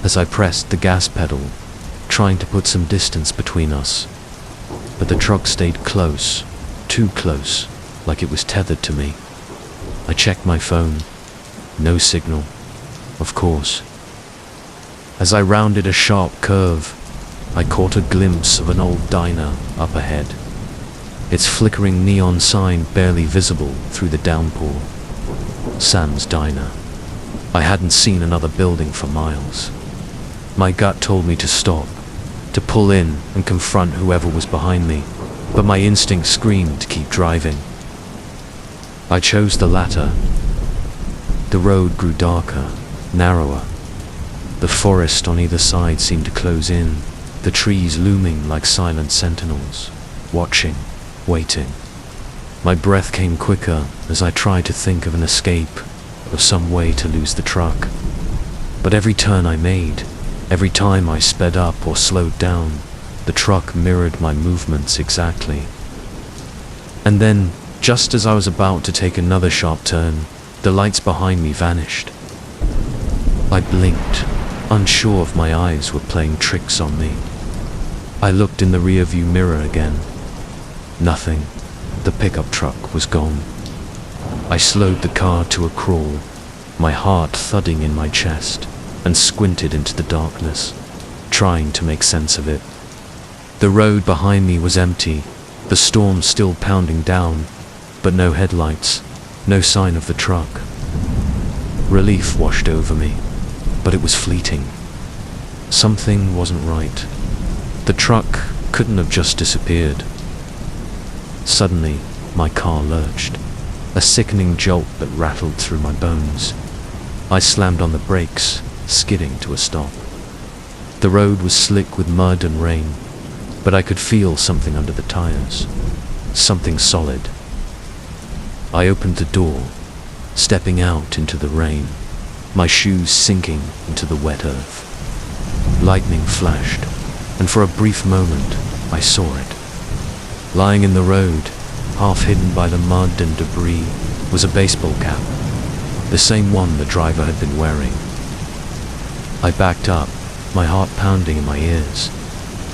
as I pressed the gas pedal, trying to put some distance between us. But the truck stayed close, too close, like it was tethered to me. I checked my phone. No signal, of course. As I rounded a sharp curve, I caught a glimpse of an old diner up ahead, its flickering neon sign barely visible through the downpour. Sam's Diner. I hadn't seen another building for miles. My gut told me to stop, to pull in and confront whoever was behind me, but my instinct screamed to keep driving. I chose the latter. The road grew darker, narrower. The forest on either side seemed to close in, the trees looming like silent sentinels, watching, waiting. My breath came quicker as I tried to think of an escape, of some way to lose the truck. But every turn I made, every time I sped up or slowed down, the truck mirrored my movements exactly. And then, just as I was about to take another sharp turn, the lights behind me vanished. I blinked, unsure if my eyes were playing tricks on me. I looked in the rearview mirror again. Nothing. The pickup truck was gone. I slowed the car to a crawl, my heart thudding in my chest, and squinted into the darkness, trying to make sense of it. The road behind me was empty, the storm still pounding down, but no headlights, no sign of the truck. Relief washed over me, but it was fleeting. Something wasn't right. The truck couldn't have just disappeared. Suddenly, my car lurched, a sickening jolt that rattled through my bones. I slammed on the brakes, skidding to a stop. The road was slick with mud and rain, but I could feel something under the tires, something solid. I opened the door, stepping out into the rain, my shoes sinking into the wet earth. Lightning flashed, and for a brief moment, I saw it. Lying in the road, half hidden by the mud and debris, was a baseball cap, the same one the driver had been wearing. I backed up, my heart pounding in my ears,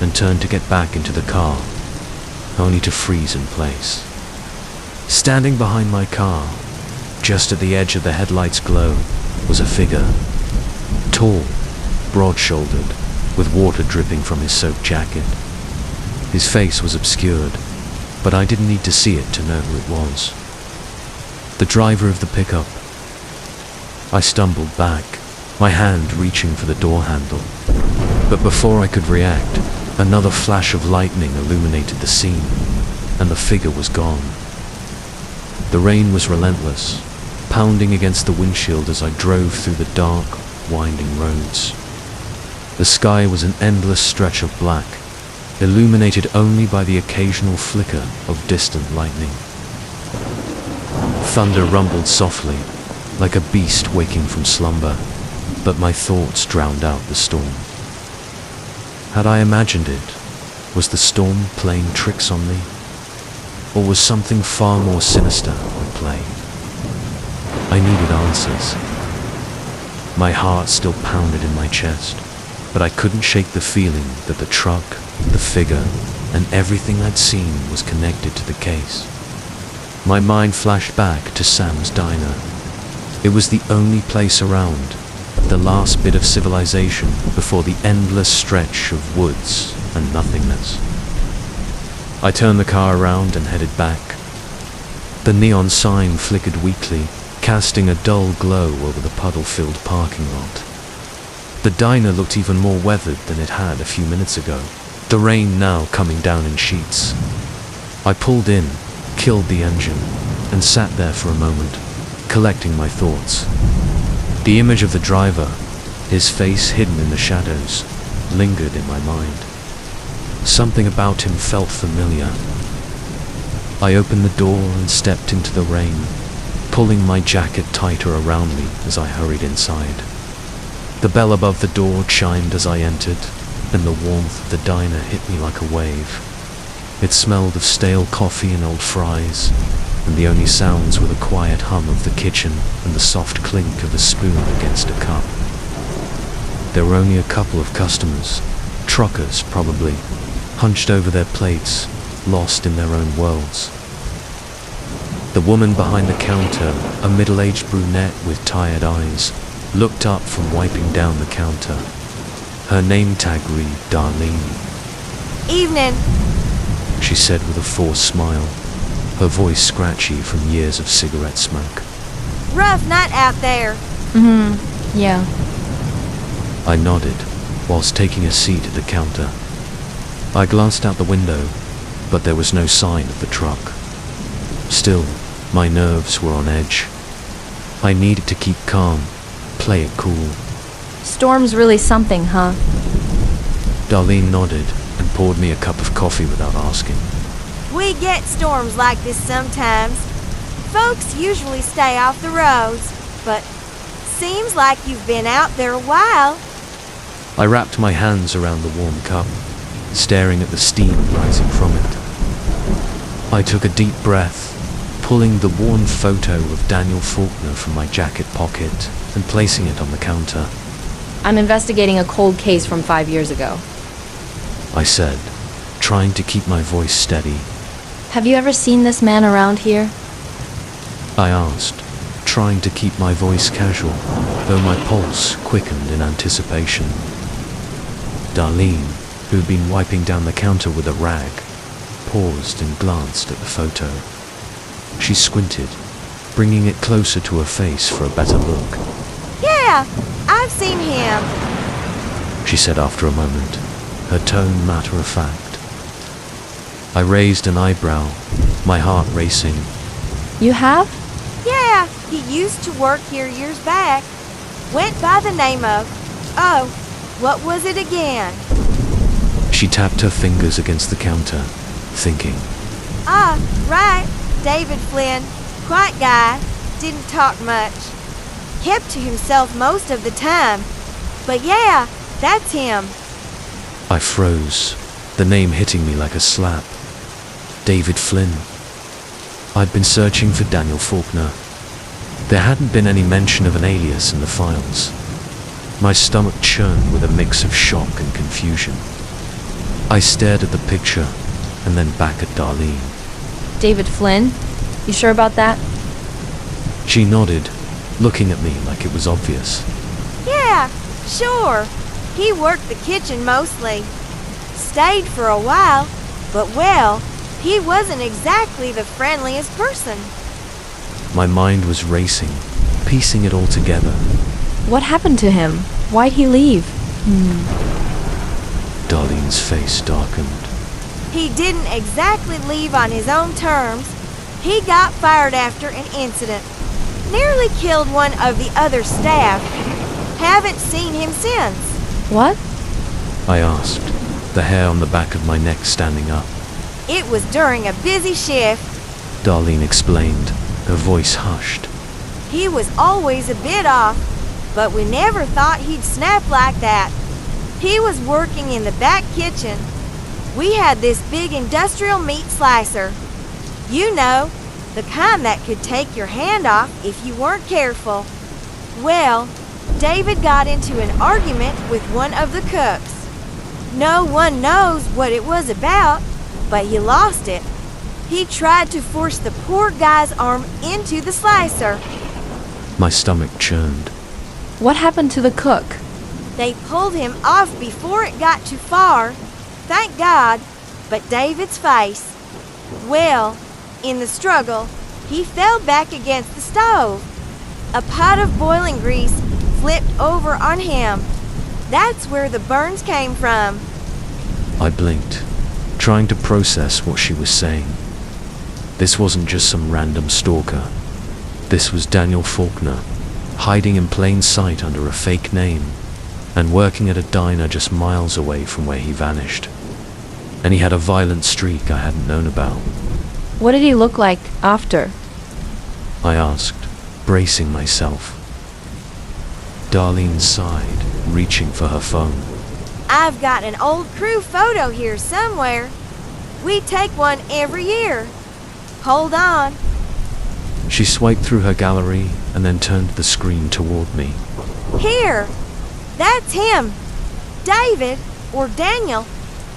and turned to get back into the car, only to freeze in place. Standing behind my car, just at the edge of the headlight's glow, was a figure. Tall, broad-shouldered, with water dripping from his soaked jacket. His face was obscured, but I didn't need to see it to know who it was. The driver of the pickup. I stumbled back, my hand reaching for the door handle. But before I could react, another flash of lightning illuminated the scene, and the figure was gone. The rain was relentless, pounding against the windshield as I drove through the dark, winding roads. The sky was an endless stretch of black, illuminated only by the occasional flicker of distant lightning. Thunder rumbled softly, like a beast waking from slumber, but my thoughts drowned out the storm. Had I imagined it? Was the storm playing tricks on me? Or was something far more sinister at play? I needed answers. My heart still pounded in my chest, but I couldn't shake the feeling that the truck, the figure, and everything I'd seen was connected to the case. My mind flashed back to Sam's Diner. It was the only place around, the last bit of civilization before the endless stretch of woods and nothingness. I turned the car around and headed back. The neon sign flickered weakly, casting a dull glow over the puddle-filled parking lot. The diner looked even more weathered than it had a few minutes ago, the rain now coming down in sheets. I pulled in, killed the engine, and sat there for a moment, collecting my thoughts. The image of the driver, his face hidden in the shadows, lingered in my mind. Something about him felt familiar. I opened the door and stepped into the rain, pulling my jacket tighter around me as I hurried inside. The bell above the door chimed as I entered, and the warmth of the diner hit me like a wave. It smelled of stale coffee and old fries, and the only sounds were the quiet hum of the kitchen and the soft clink of a spoon against a cup. There were only a couple of customers, truckers probably, hunched over their plates, lost in their own worlds. The woman behind the counter, a middle-aged brunette with tired eyes, looked up from wiping down the counter. Her name tag read Darlene. Evening. She said with a forced smile, her voice scratchy from years of cigarette smoke. Rough night out there. Yeah. I nodded, whilst taking a seat at the counter. I glanced out the window, but there was no sign of the truck. Still, my nerves were on edge. I needed to keep calm, play it cool. Storm's really something, huh? Darlene nodded and poured me a cup of coffee without asking. We get storms like this sometimes. Folks usually stay off the roads, but seems like you've been out there a while. I wrapped my hands around the warm cup, staring at the steam rising from it. I took a deep breath, pulling the worn photo of Daniel Faulkner from my jacket pocket and placing it on the counter. I'm investigating a cold case from 5 years ago. I said, trying to keep my voice steady. Have you ever seen this man around here? I asked, trying to keep my voice casual, though my pulse quickened in anticipation. Darlene, who'd been wiping down the counter with a rag, paused and glanced at the photo. She squinted, bringing it closer to her face for a better look. Yeah, I've seen him. She said after a moment, her tone matter-of-fact. I raised an eyebrow, my heart racing. You have? Yeah, he used to work here years back. Went by the name of... Oh, what was it again? She tapped her fingers against the counter, thinking. Ah, right. David Flynn. Quiet guy. Didn't talk much. Kept to himself most of the time. But yeah, that's him. I froze, the name hitting me like a slap. David Flynn. I'd been searching for Daniel Faulkner. There hadn't been any mention of an alias in the files. My stomach churned with a mix of shock and confusion. I stared at the picture and then back at Darlene. David Flynn? You sure about that? She nodded, looking at me like it was obvious. Yeah, sure. He worked the kitchen mostly. Stayed for a while, but well, he wasn't exactly the friendliest person. My mind was racing, piecing it all together. What happened to him? Why'd he leave? Darlene's face darkened. He didn't exactly leave on his own terms. He got fired after an incident. Nearly killed one of the other staff. Haven't seen him since. What? I asked, the hair on the back of my neck standing up. It was during a busy shift. Darlene explained, her voice hushed. He was always a bit off, but we never thought he'd snap like that. He was working in the back kitchen. We had this big industrial meat slicer. You know, the kind that could take your hand off if you weren't careful. Well, David got into an argument with one of the cooks. No one knows what it was about, but he lost it. He tried to force the poor guy's arm into the slicer. My stomach churned. What happened to the cook? They pulled him off before it got too far. Thank God, but David's face. Well, in the struggle, he fell back against the stove. A pot of boiling grease flipped over on him. That's where the burns came from. I blinked, trying to process what she was saying. This wasn't just some random stalker. This was Daniel Faulkner, hiding in plain sight under a fake name, and working at a diner just miles away from where he vanished. And he had a violent streak I hadn't known about. What did he look like after? I asked, bracing myself. Darlene sighed, reaching for her phone. I've got an old crew photo here somewhere. We take one every year. Hold on. She swiped through her gallery and then turned the screen toward me. Here. That's him. David, or Daniel,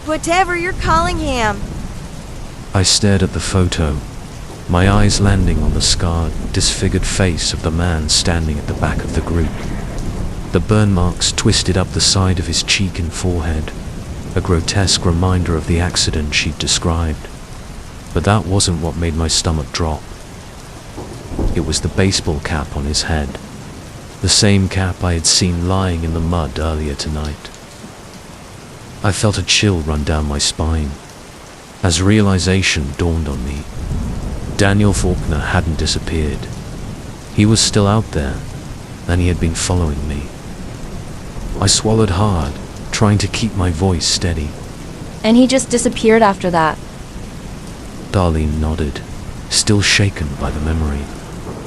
whatever you're calling him. I stared at the photo, my eyes landing on the scarred, disfigured face of the man standing at the back of the group. The burn marks twisted up the side of his cheek and forehead, a grotesque reminder of the accident she'd described. But that wasn't what made my stomach drop. It was the baseball cap on his head, the same cap I had seen lying in the mud earlier tonight. I felt a chill run down my spine, as realization dawned on me. Daniel Faulkner hadn't disappeared. He was still out there, and he had been following me. I swallowed hard, trying to keep my voice steady. And he just disappeared after that. Darlene nodded, still shaken by the memory.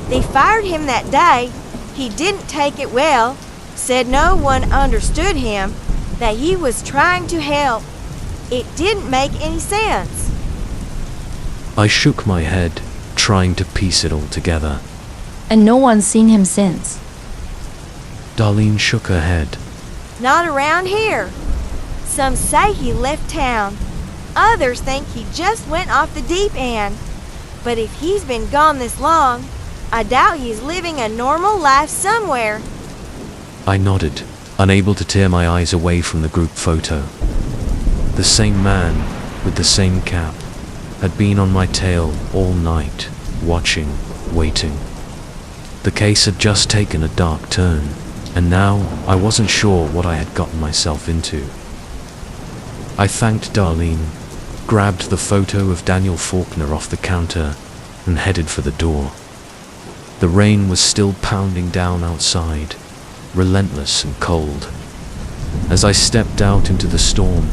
They fired him that day. He didn't take it well, said no one understood him, that he was trying to help. It didn't make any sense. I shook my head, trying to piece it all together. And no one's seen him since. Darlene shook her head. Not around here. Some say he left town. Others think he just went off the deep end. But if he's been gone this long, I doubt he's living a normal life somewhere. I nodded, unable to tear my eyes away from the group photo. The same man, with the same cap, had been on my tail all night, watching, waiting. The case had just taken a dark turn, and now I wasn't sure what I had gotten myself into. I thanked Darlene, grabbed the photo of Daniel Faulkner off the counter, and headed for the door. The rain was still pounding down outside, relentless and cold. As I stepped out into the storm,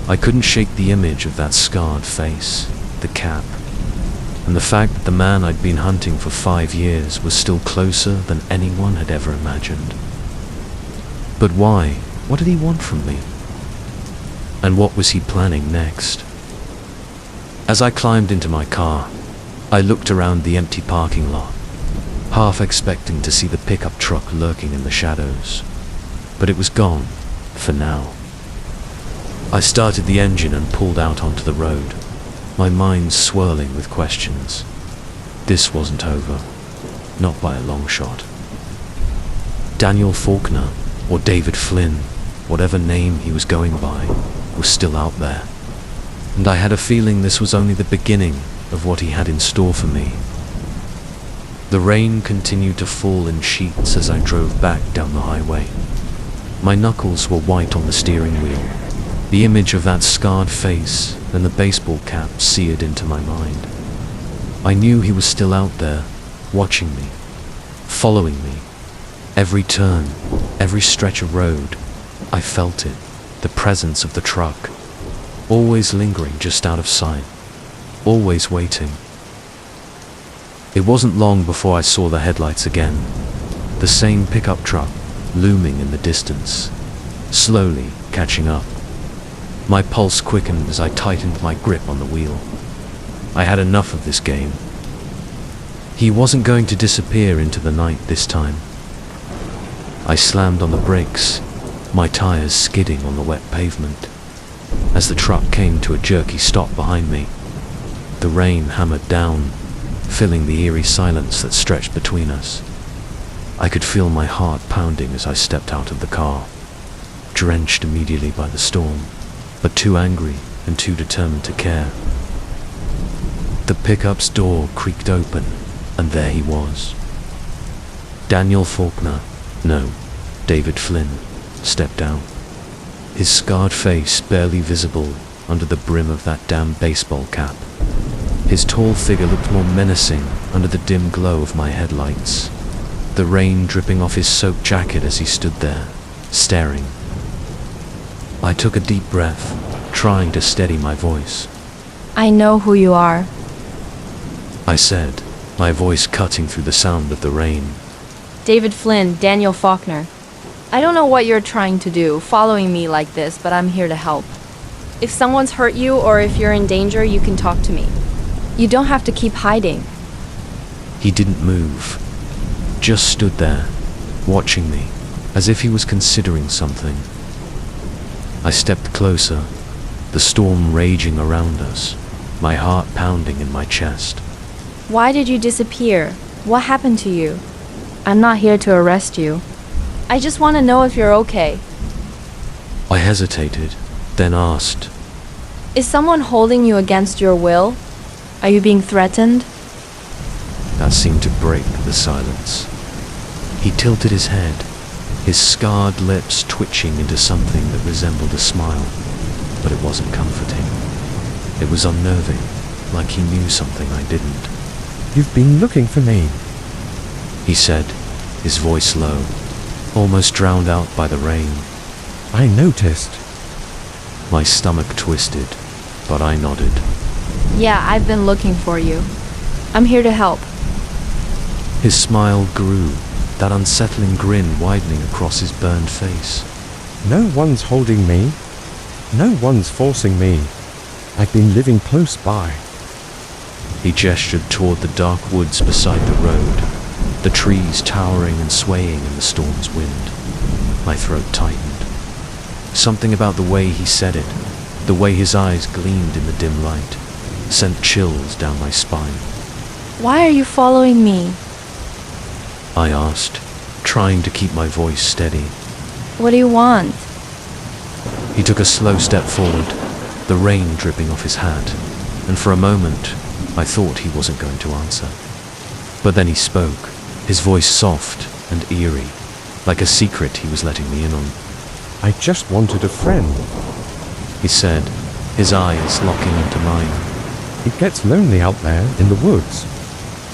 I couldn't shake the image of that scarred face, the cap, and the fact that the man I'd been hunting for 5 years was still closer than anyone had ever imagined. But why? What did he want from me? And what was he planning next? As I climbed into my car, I looked around the empty parking lot, half expecting to see the pickup truck lurking in the shadows. But it was gone, for now. I started the engine and pulled out onto the road, my mind swirling with questions. This wasn't over, not by a long shot. Daniel Faulkner, or David Flynn, whatever name he was going by, was still out there. And I had a feeling this was only the beginning of what he had in store for me. The rain continued to fall in sheets as I drove back down the highway. My knuckles were white on the steering wheel, the image of that scarred face and the baseball cap seared into my mind. I knew he was still out there, watching me, following me. Every turn, every stretch of road, I felt it, the presence of the truck, always lingering just out of sight, always waiting. It wasn't long before I saw the headlights again, the same pickup truck looming in the distance, slowly catching up. My pulse quickened as I tightened my grip on the wheel. I had enough of this game. He wasn't going to disappear into the night this time. I slammed on the brakes, my tires skidding on the wet pavement. As the truck came to a jerky stop behind me, the rain hammered down, filling the eerie silence that stretched between us. I could feel my heart pounding as I stepped out of the car, drenched immediately by the storm, but too angry and too determined to care. The pickup's door creaked open, and there he was. Daniel Faulkner, no, David Flynn, stepped out, his scarred face barely visible under the brim of that damn baseball cap. His tall figure looked more menacing under the dim glow of my headlights, the rain dripping off his soaked jacket as he stood there, staring. I took a deep breath, trying to steady my voice. I know who you are. I said, my voice cutting through the sound of the rain. David Flynn, Daniel Faulkner. I don't know what you're trying to do, following me like this, but I'm here to help. If someone's hurt you or if you're in danger, you can talk to me. You don't have to keep hiding. He didn't move, just stood there, watching me, as if he was considering something. I stepped closer, the storm raging around us, my heart pounding in my chest. Why did you disappear? What happened to you? I'm not here to arrest you. I just want to know if you're okay. I hesitated, then asked, Is someone holding you against your will? Are you being threatened? That seemed to break the silence. He tilted his head, his scarred lips twitching into something that resembled a smile, but it wasn't comforting. It was unnerving, like he knew something I didn't. You've been looking for me, He said, his voice low, almost drowned out by the rain. I noticed. My stomach twisted, but I nodded. Yeah, I've been looking for you. I'm here to help. His smile grew, that unsettling grin widening across his burned face. No one's holding me. No one's forcing me. I've been living close by. He gestured toward the dark woods beside the road, the trees towering and swaying in the storm's wind. My throat tightened. Something about the way he said it, the way his eyes gleamed in the dim light, sent chills down my spine. Why are you following me? I asked, trying to keep my voice steady. What do you want? He took a slow step forward, the rain dripping off his hat, and for a moment, I thought he wasn't going to answer. But then he spoke, his voice soft and eerie, like a secret he was letting me in on. I just wanted a friend. He said, his eyes locking into mine. It gets lonely out there in the woods.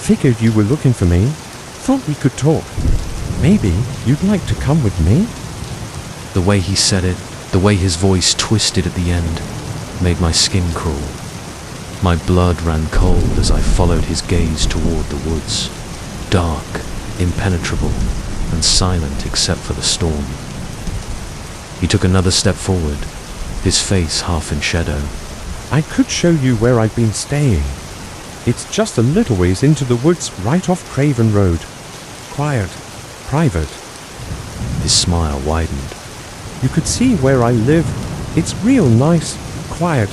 Figured you were looking for me. Thought we could talk. Maybe you'd like to come with me? The way he said it, the way his voice twisted at the end, made my skin crawl. My blood ran cold as I followed his gaze toward the woods, dark, impenetrable, and silent except for the storm. He took another step forward, his face half in shadow. I could show you where I've been staying. It's just a little ways into the woods right off Craven Road. Quiet, private. His smile widened. You could see where I live. It's real nice, quiet.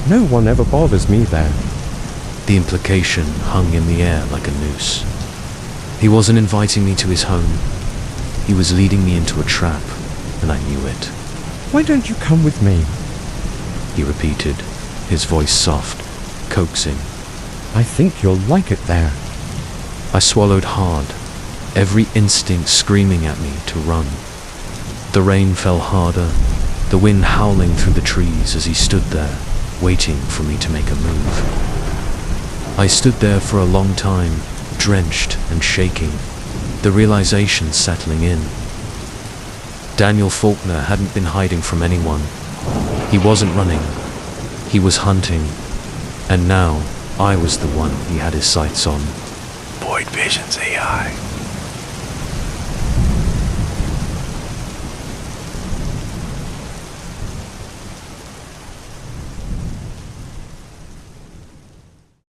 No one ever bothers me there. The implication hung in the air like a noose. He wasn't inviting me to his home. He was leading me into a trap, and I knew it. Why don't you come with me? He repeated, his voice soft, coaxing. I think you'll like it there. I swallowed hard, every instinct screaming at me to run. The rain fell harder, the wind howling through the trees as he stood there, waiting for me to make a move. I stood there for a long time, drenched and shaking, the realization settling in. Daniel Faulkner hadn't been hiding from anyone. He wasn't running. He was hunting. And now, I was the one he had his sights on. Void Vision's AI.